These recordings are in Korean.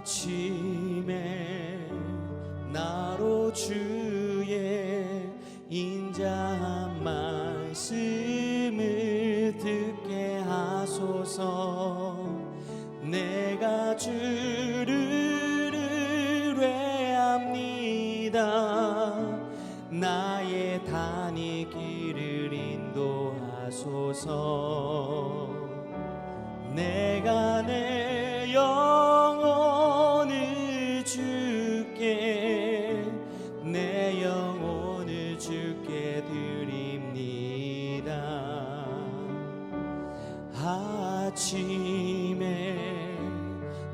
아침에 나로 주의 인자한 말씀을 듣게 하소서. 내가 주를 의뢰합니다. 나의 다닐 길을 인도하소서. 내가 내 영혼을 주께 내 영혼을 주께 드립니다. 아침에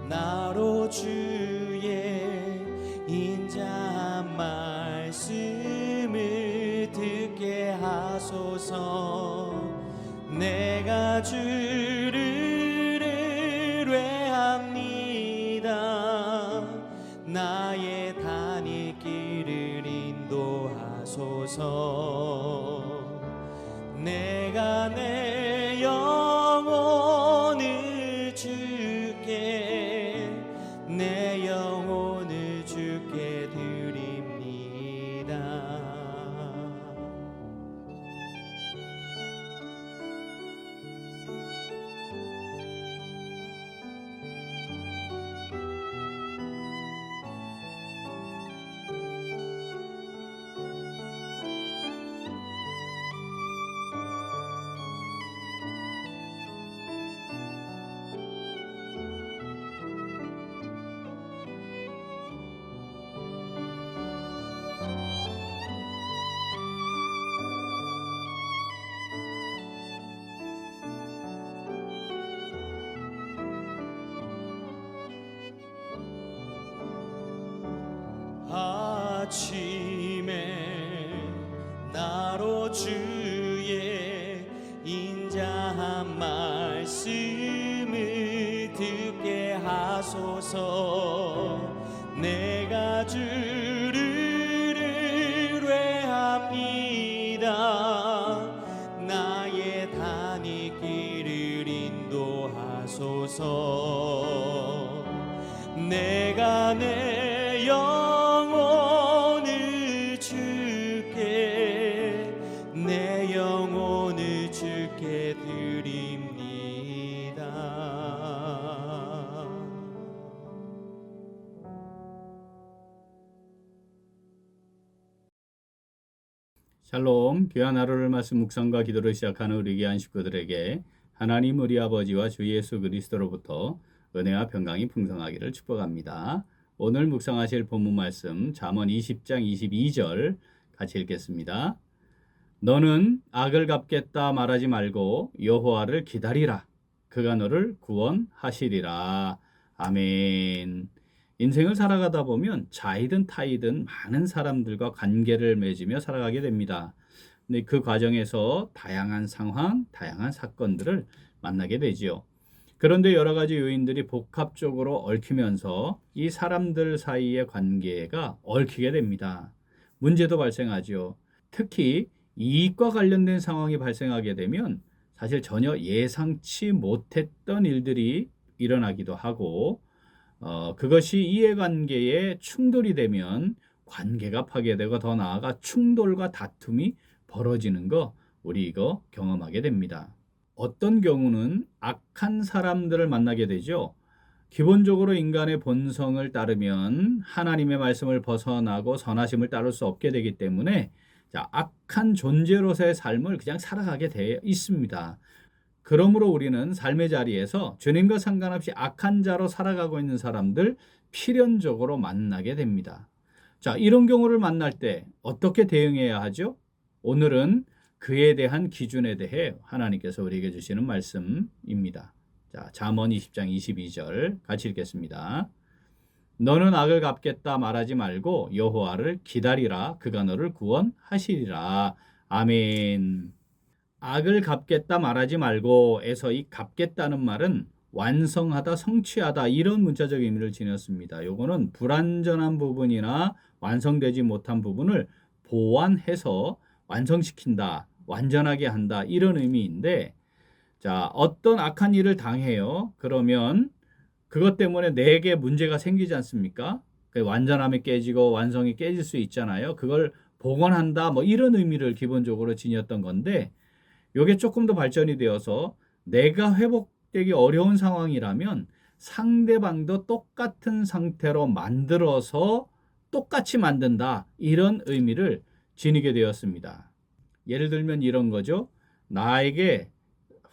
나로 주의 인자한 말씀을 듣게 하소서. 내가 주를 의뢰합니다. 나의 다닐 길을 인도하소서. 내가 내 영혼을 주께 내 영혼을 주께 드립니다. 아침에 나로 주의 인자한 말씀을 듣게 하소서. 내가 주를 의뢰합니다. 나의 다닐 길을 인도하소서. 내가 내 영혼을 주께 내 영혼을 주께 드립니다. 샬롬, 귀한 하루를 말씀 묵상과 기도를 시작하는 우리 귀한 식구들에게 하나님 우리 아버지와 주 예수 그리스도로부터 은혜와 평강이 풍성하기를 축복합니다. 오늘 묵상하실 본문 말씀 잠언 20장 22절 같이 읽겠습니다. 너는 악을 갚겠다 말하지 말고 여호와를 기다리라. 그가 너를 구원하시리라. 아멘. 인생을 살아가다 보면 자이든 타이든 많은 사람들과 관계를 맺으며 살아가게 됩니다. 근데 그 과정에서 다양한 상황, 다양한 사건들을 만나게 되지요. 그런데 여러 가지 요인들이 복합적으로 얽히면서 이 사람들 사이의 관계가 얽히게 됩니다. 문제도 발생하죠. 특히 이익과 관련된 상황이 발생하게 되면 사실 전혀 예상치 못했던 일들이 일어나기도 하고 그것이 이해관계에 충돌이 되면 관계가 파괴되고 더 나아가 충돌과 다툼이 벌어지는 거 우리 이거 경험하게 됩니다. 어떤 경우는 악한 사람들을 만나게 되죠. 기본적으로 인간의 본성을 따르면 하나님의 말씀을 벗어나고 선하심을 따를 수 없게 되기 때문에 악한 존재로서의 삶을 그냥 살아가게 되어 있습니다. 그러므로 우리는 삶의 자리에서 주님과 상관없이 악한 자로 살아가고 있는 사람들 필연적으로 만나게 됩니다. 자, 이런 경우를 만날 때 어떻게 대응해야 하죠? 오늘은 그에 대한 기준에 대해 하나님께서 우리에게 주시는 말씀입니다. 자, 잠언 20장 22절 같이 읽겠습니다. 너는 악을 갚겠다 말하지 말고 여호와를 기다리라. 그가 너를 구원하시리라. 아멘. 악을 갚겠다 말하지 말고에서 이 갚겠다는 말은 완성하다, 성취하다 이런 문자적 의미를 지녔습니다. 요거는 불완전한 부분이나 완성되지 못한 부분을 보완해서 완성시킨다, 완전하게 한다 이런 의미인데 자, 어떤 악한 일을 당해요. 그러면 그것 때문에 내게 문제가 생기지 않습니까? 완전함이 깨지고 완성이 깨질 수 있잖아요. 그걸 복원한다 뭐 이런 의미를 기본적으로 지녔던 건데 이게 조금 더 발전이 되어서 내가 회복되기 어려운 상황이라면 상대방도 똑같은 상태로 만들어서 똑같이 만든다 이런 의미를 지니게 되었습니다. 예를 들면 이런 거죠. 나에게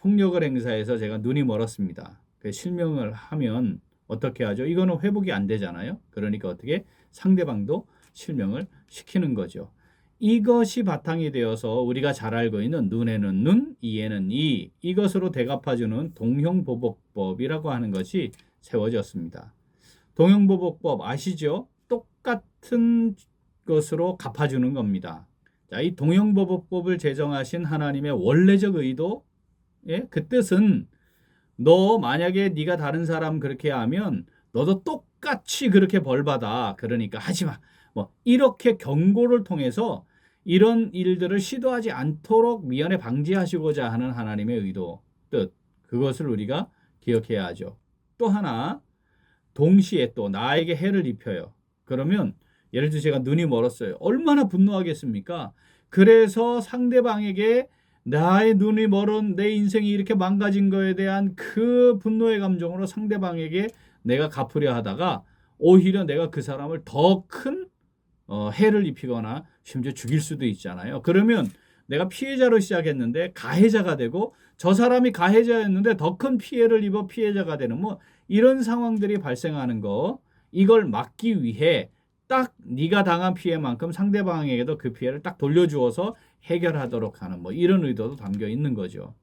폭력을 행사해서 제가 눈이 멀었습니다. 실명을 하면 어떻게 하죠? 이거는 회복이 안 되잖아요. 그러니까 어떻게 상대방도 실명을 시키는 거죠. 이것이 바탕이 되어서 우리가 잘 알고 있는 눈에는 눈, 이에는 이, 이것으로 대갚아주는 동형보복법이라고 하는 것이 세워졌습니다. 동형보복법 아시죠? 똑같은 것으로 갚아주는 겁니다. 자, 이 동형보복법을 제정하신 하나님의 원래적 의도, 그 뜻은 너 만약에 네가 다른 사람 그렇게 하면 너도 똑같이 그렇게 벌받아. 그러니까 하지 마. 뭐 이렇게 경고를 통해서 이런 일들을 시도하지 않도록 미연에 방지하시고자 하는 하나님의 의도, 뜻, 그것을 우리가 기억해야 하죠. 또 하나, 동시에 또 나에게 해를 입혀요. 그러면 예를 들어 제가 눈이 멀었어요. 얼마나 분노하겠습니까? 그래서 상대방에게 나의 눈이 멀은 내 인생이 이렇게 망가진 거에 대한 그 분노의 감정으로 상대방에게 내가 갚으려 하다가 오히려 내가 그 사람을 더 큰 해를 입히거나 심지어 죽일 수도 있잖아요. 그러면 내가 피해자로 시작했는데 가해자가 되고 저 사람이 가해자였는데 더 큰 피해를 입어 피해자가 되는 뭐 이런 상황들이 발생하는 거, 이걸 막기 위해 딱 네가 당한 피해만큼 상대방에게도 그 피해를 딱 돌려주어서 해결하도록 하는 뭐 이런 의도도 담겨 있는 거죠.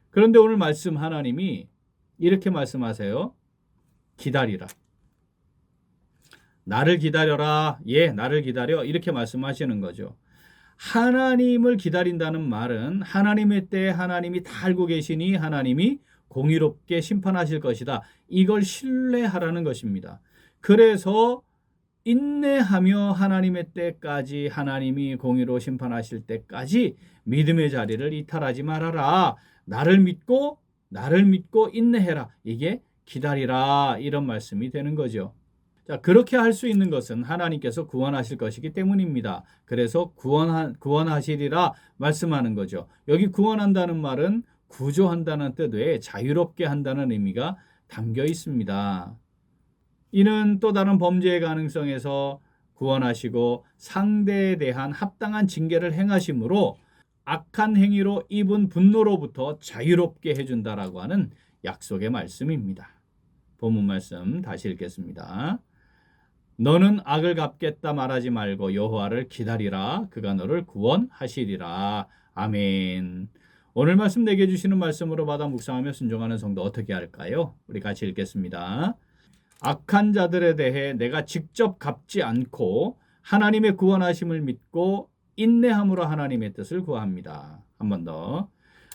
그런데 오늘 말씀 하나님이 이렇게 말씀하세요. 기다리라. 나를 기다려라. 예, 나를 기다려. 이렇게 말씀하시는 거죠. 하나님을 기다린다는 말은 하나님의 때에 하나님이 다 알고 계시니 하나님이 공의롭게 심판하실 것이다. 이걸 신뢰하라는 것입니다. 그래서 인내하며 하나님의 때까지 하나님이 공의로 심판하실 때까지 믿음의 자리를 이탈하지 말아라. 나를 믿고 인내해라. 이게 기다리라 이런 말씀이 되는 거죠. 자, 그렇게 할 수 있는 것은 하나님께서 구원하실 것이기 때문입니다. 그래서 구원하시리라 말씀하는 거죠. 여기 구원한다는 말은 구조한다는 뜻 외에 자유롭게 한다는 의미가 담겨 있습니다. 이는 또 다른 범죄의 가능성에서 구원하시고 상대에 대한 합당한 징계를 행하심으로 악한 행위로 입은 분노로부터 자유롭게 해준다라고 하는 약속의 말씀입니다. 본문 말씀 다시 읽겠습니다. 너는 악을 갚겠다 말하지 말고 여호와를 기다리라. 그가 너를 구원하시리라. 아멘. 오늘 말씀 내게 주시는 말씀으로 받아 묵상하며 순종하는 성도 어떻게 할까요? 우리 같이 읽겠습니다. 악한 자들에 대해 내가 직접 갚지 않고 하나님의 구원하심을 믿고 인내함으로 하나님의 뜻을 구합니다. 한 번 더.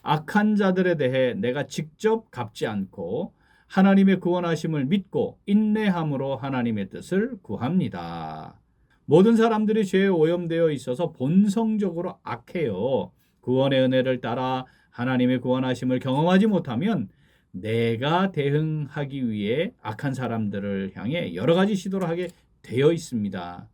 악한 자들에 대해 내가 직접 갚지 않고 하나님의 구원하심을 믿고 인내함으로 하나님의 뜻을 구합니다. 모든 사람들이 죄에 오염되어 있어서 본성적으로 악해요. 구원의 은혜를 따라 하나님의 구원하심을 경험하지 못하면 내가 대응하기 위해 악한 사람들을 향해 여러 가지 시도를 하게 되어 있습니다.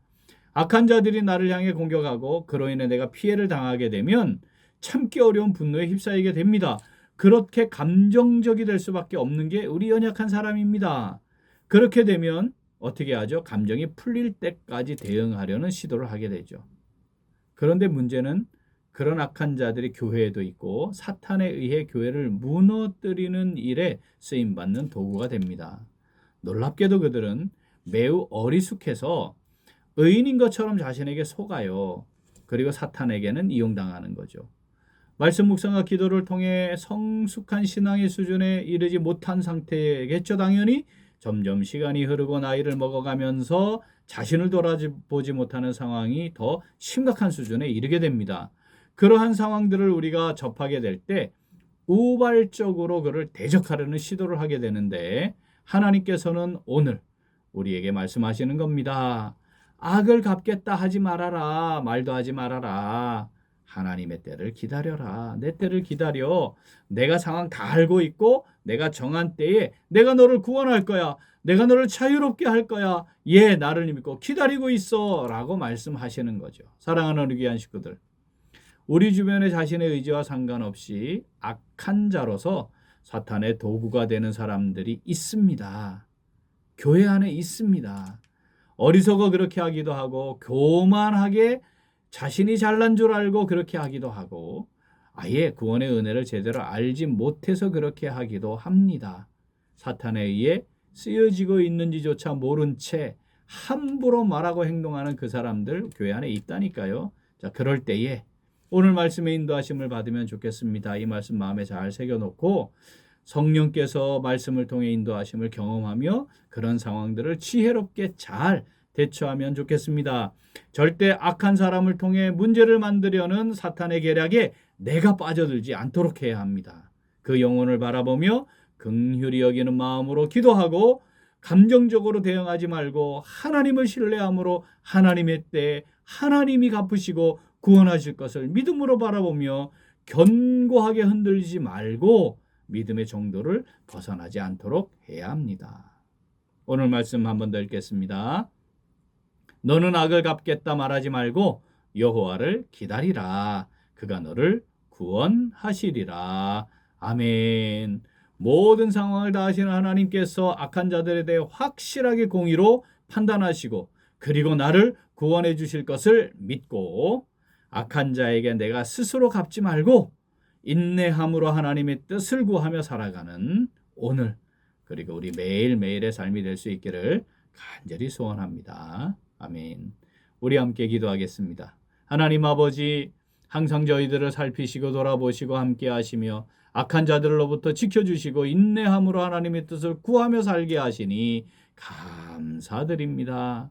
악한 자들이 나를 향해 공격하고 그로 인해 내가 피해를 당하게 되면 참기 어려운 분노에 휩싸이게 됩니다. 그렇게 감정적이 될 수밖에 없는 게 우리 연약한 사람입니다. 그렇게 되면 어떻게 하죠? 감정이 풀릴 때까지 대응하려는 시도를 하게 되죠. 그런데 문제는 그런 악한 자들이 교회에도 있고 사탄에 의해 교회를 무너뜨리는 일에 쓰임받는 도구가 됩니다. 놀랍게도 그들은 매우 어리숙해서 의인인 것처럼 자신에게 속아요. 그리고 사탄에게는 이용당하는 거죠. 말씀 묵상과 기도를 통해 성숙한 신앙의 수준에 이르지 못한 상태겠죠. 당연히 점점 시간이 흐르고 나이를 먹어가면서 자신을 돌아보지 못하는 상황이 더 심각한 수준에 이르게 됩니다. 그러한 상황들을 우리가 접하게 될 때 우발적으로 그를 대적하려는 시도를 하게 되는데 하나님께서는 오늘 우리에게 말씀하시는 겁니다. 악을 갚겠다 하지 말아라. 말도 하지 말아라. 하나님의 때를 기다려라. 내 때를 기다려. 내가 상황 다 알고 있고 내가 정한 때에 내가 너를 구원할 거야. 내가 너를 자유롭게 할 거야. 예, 나를 믿고 기다리고 있어 라고 말씀하시는 거죠. 사랑하는 우리 귀한 식구들, 우리 주변에 자신의 의지와 상관없이 악한 자로서 사탄의 도구가 되는 사람들이 있습니다. 교회 안에 있습니다. 어리석어 그렇게 하기도 하고 교만하게 자신이 잘난 줄 알고 그렇게 하기도 하고 아예 구원의 은혜를 제대로 알지 못해서 그렇게 하기도 합니다. 사탄에 의해 쓰여지고 있는지조차 모른 채 함부로 말하고 행동하는 그 사람들 교회 안에 있다니까요. 자, 그럴 때에 오늘 말씀의 인도하심을 받으면 좋겠습니다. 이 말씀 마음에 잘 새겨놓고 성령께서 말씀을 통해 인도하심을 경험하며 그런 상황들을 지혜롭게 잘 대처하면 좋겠습니다. 절대 악한 사람을 통해 문제를 만들려는 사탄의 계략에 내가 빠져들지 않도록 해야 합니다. 그 영혼을 바라보며 긍휼히 여기는 마음으로 기도하고 감정적으로 대응하지 말고 하나님을 신뢰함으로 하나님의 때에 하나님이 갚으시고 구원하실 것을 믿음으로 바라보며 견고하게 흔들리지 말고 믿음의 정도를 벗어나지 않도록 해야 합니다. 오늘 말씀 한 번 더 읽겠습니다. 너는 악을 갚겠다 말하지 말고 여호와를 기다리라. 그가 너를 구원하시리라. 아멘. 모든 상황을 다 아시는 하나님께서 악한 자들에 대해 확실하게 공의로 판단하시고 그리고 나를 구원해 주실 것을 믿고 악한 자에게 내가 스스로 갚지 말고 인내함으로 하나님의 뜻을 구하며 살아가는 오늘 그리고 우리 매일매일의 삶이 될 수 있기를 간절히 소원합니다. 아멘. 우리 함께 기도하겠습니다. 하나님 아버지, 항상 저희들을 살피시고 돌아보시고 함께 하시며 악한 자들로부터 지켜주시고 인내함으로 하나님의 뜻을 구하며 살게 하시니 감사드립니다.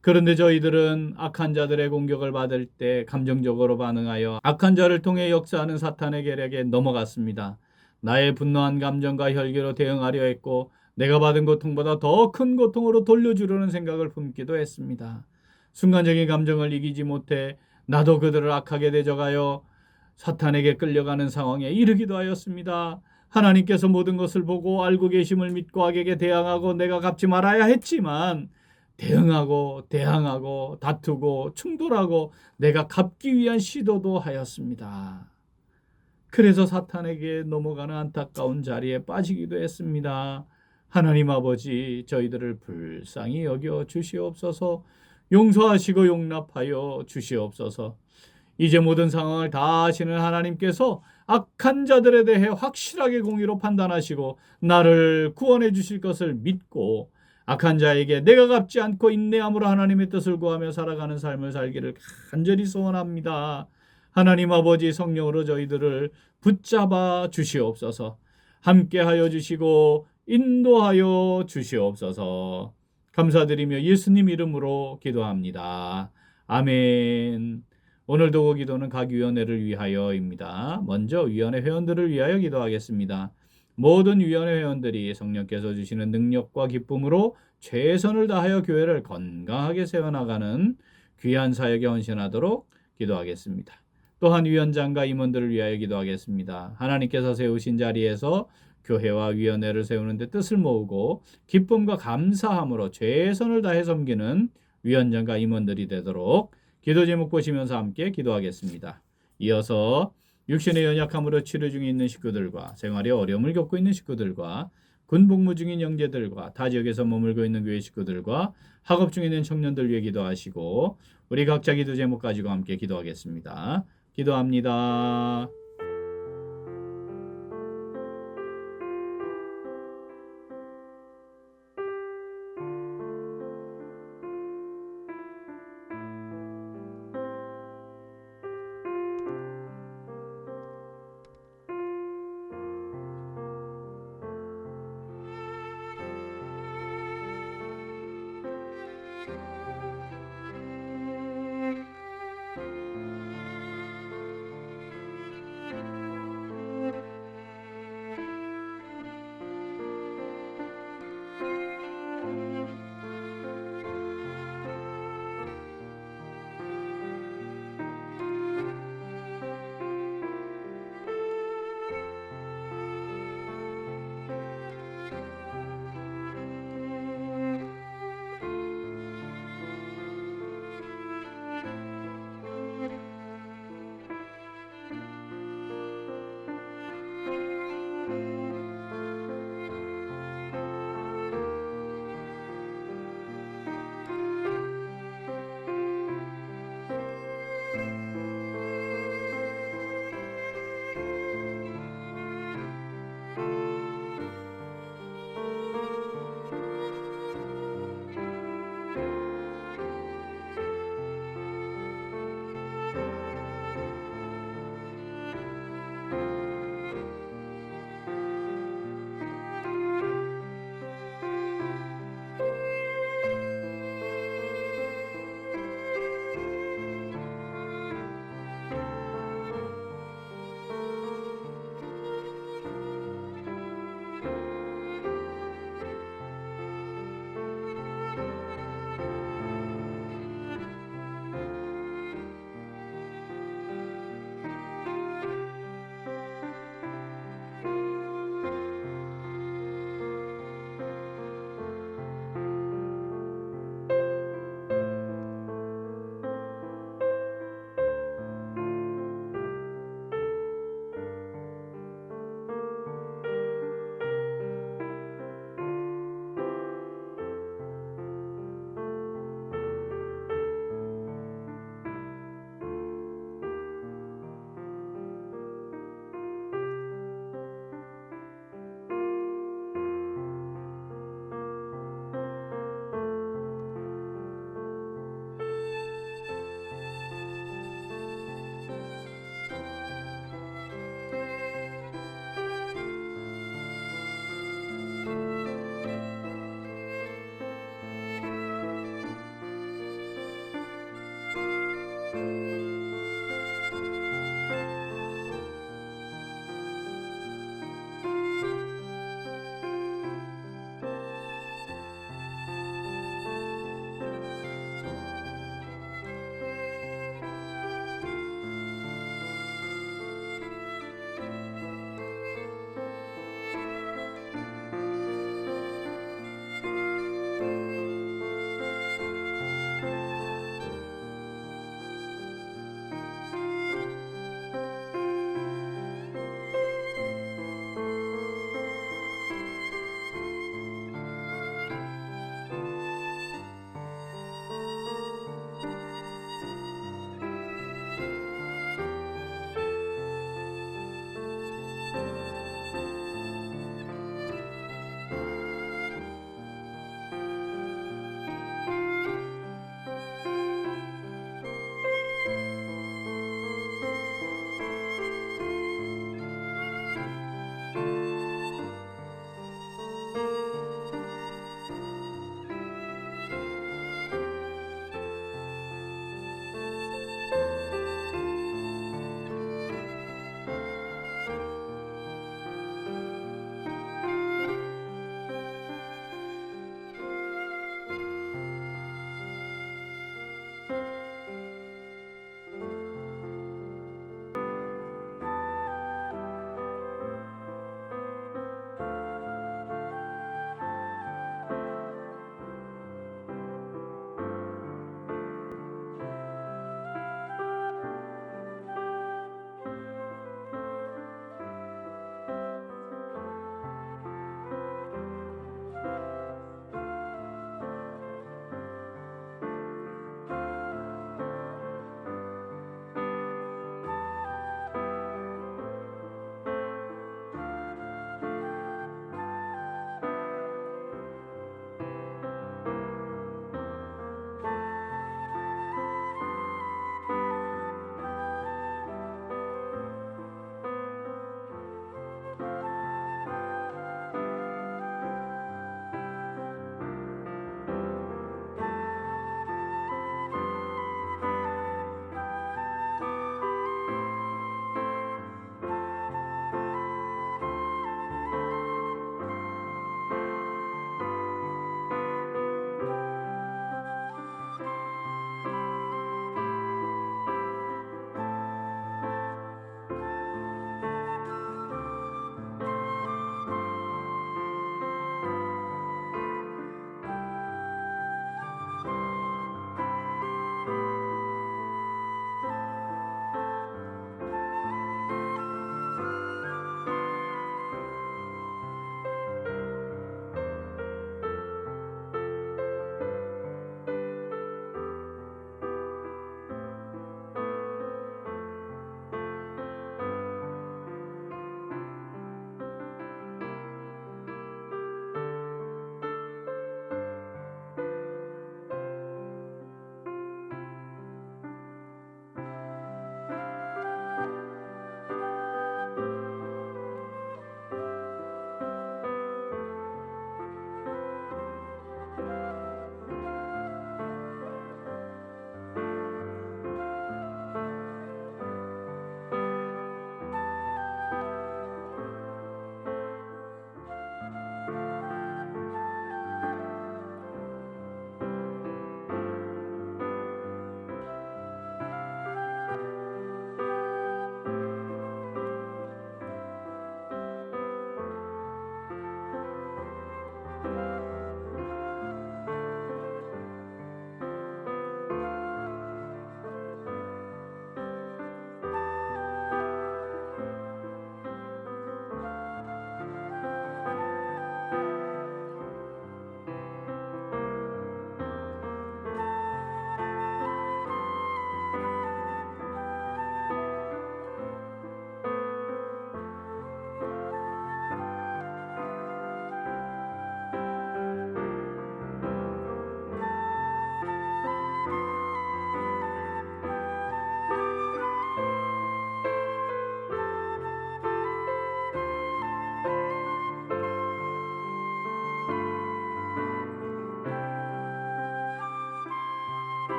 그런데 저희들은 악한 자들의 공격을 받을 때 감정적으로 반응하여 악한 자를 통해 역사하는 사탄의 계략에 넘어갔습니다. 나의 분노한 감정과 혈기로 대응하려 했고 내가 받은 고통보다 더 큰 고통으로 돌려주려는 생각을 품기도 했습니다. 순간적인 감정을 이기지 못해 나도 그들을 악하게 대적하여 사탄에게 끌려가는 상황에 이르기도 하였습니다. 하나님께서 모든 것을 보고 알고 계심을 믿고 악에게 대항하고 내가 갚지 말아야 했지만 대항하고 다투고 충돌하고 내가 갚기 위한 시도도 하였습니다. 그래서 사탄에게 넘어가는 안타까운 자리에 빠지기도 했습니다. 하나님 아버지, 저희들을 불쌍히 여겨 주시옵소서. 용서하시고 용납하여 주시옵소서. 이제 모든 상황을 다 아시는 하나님께서 악한 자들에 대해 확실하게 공의로 판단하시고 나를 구원해 주실 것을 믿고 악한 자에게 내가 갚지 않고 인내함으로 하나님의 뜻을 구하며 살아가는 삶을 살기를 간절히 소원합니다. 하나님 아버지, 성령으로 저희들을 붙잡아 주시옵소서. 함께하여 주시고 인도하여 주시옵소서. 감사드리며 예수님 이름으로 기도합니다. 아멘. 오늘도 기도는 각 위원회를 위하여입니다. 먼저 위원회 회원들을 위하여 기도하겠습니다. 모든 위원회 회원들이 성령께서 주시는 능력과 기쁨으로 최선을 다하여 교회를 건강하게 세워나가는 귀한 사역에 헌신하도록 기도하겠습니다. 또한 위원장과 임원들을 위하여 기도하겠습니다. 하나님께서 세우신 자리에서 교회와 위원회를 세우는 데 뜻을 모으고 기쁨과 감사함으로 최선을 다해 섬기는 위원장과 임원들이 되도록 기도 제목 보시면서 함께 기도하겠습니다. 이어서 육신의 연약함으로 치료 중에 있는 식구들과 생활에 어려움을 겪고 있는 식구들과 군복무 중인 형제들과 타 지역에서 머물고 있는 교회 식구들과 학업 중에 있는 청년들 위해 기도하시고 우리 각자 기도 제목 가지고 함께 기도하겠습니다. 기도합니다.